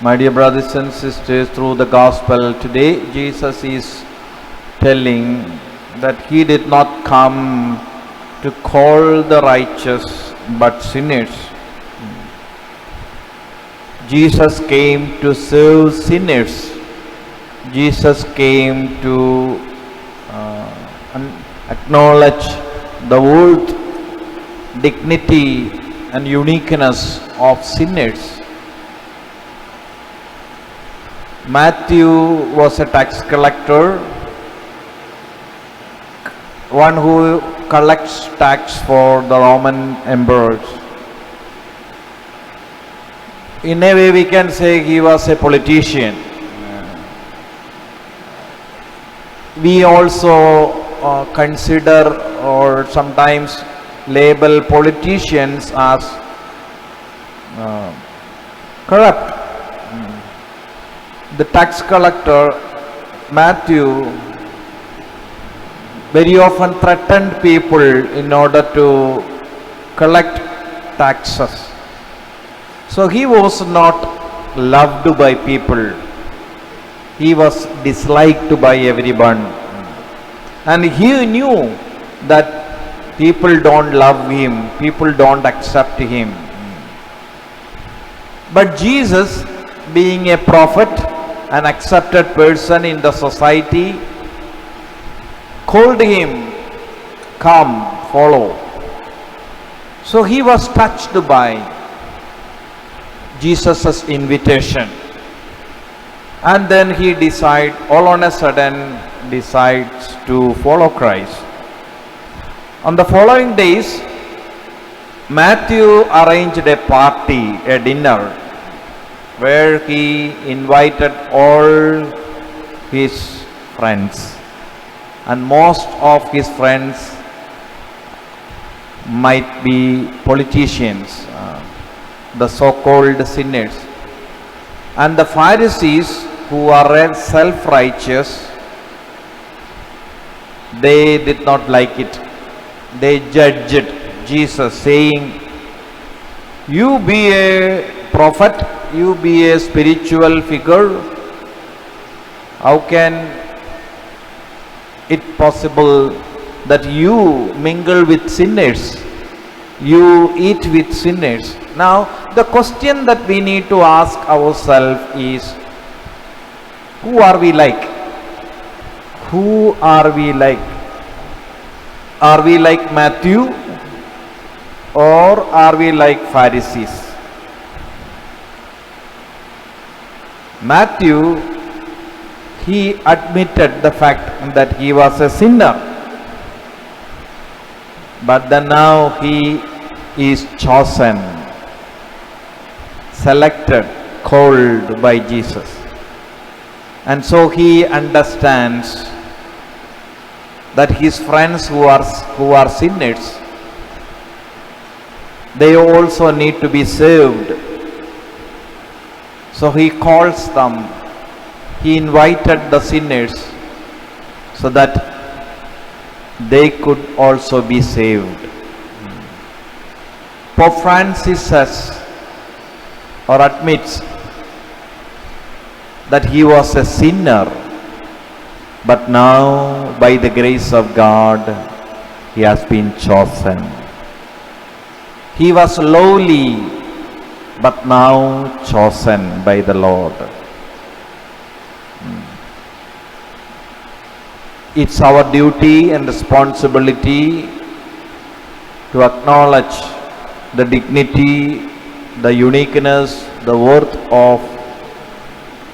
My dear brothers and sisters, through the gospel today, Jesus is telling that he did not come to call the righteous but sinners. Jesus came to serve sinners. Jesus came to acknowledge the worth, dignity and uniqueness of sinners. Matthew was a tax collector, one who collects tax for the Roman emperors. In a way we can say he was a politician. We also consider or sometimes label politicians as corrupt. The tax collector, Matthew, very often threatened people in order to collect taxes. So he was not loved by people. He was disliked by everyone. And he knew that people don't love him, people don't accept him. But Jesus, being a prophet, an accepted person in the society, called him, "Come, follow." So he was touched by Jesus' invitation. And then he all on a sudden decides to follow Christ. On the following days, Matthew arranged a party, a dinner, where he invited all his friends. And most of his friends might be politicians, the so-called sinners. And the Pharisees, who are self-righteous, they did not like it. They judged Jesus, saying, "You be a prophet, you be a spiritual figure. How can it possible that you mingle with sinners? You eat with sinners?" Now, the question that we need to ask ourselves is, who are we like? Who are we like? Are we like Matthew, or are we like Pharisees? Matthew, he admitted the fact that he was a sinner. But then now he is chosen, selected, called by Jesus. And so he understands that his friends who are sinners, they also need to be saved. So he calls them, he invited the sinners so that they could also be saved. Pope Francis says or admits that he was a sinner, but now by the grace of God he has been chosen. He was lowly, but now chosen by the Lord. It's our duty and responsibility to acknowledge the dignity, the uniqueness, the worth of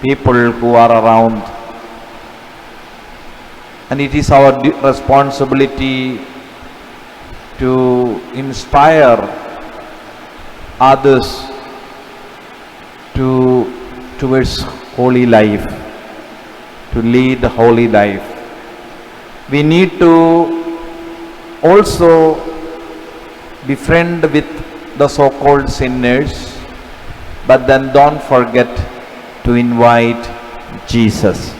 people who are around. And it is our responsibility to inspire others towards holy life, to lead a holy life. We need to also befriend with the so-called sinners, but then don't forget to invite Jesus.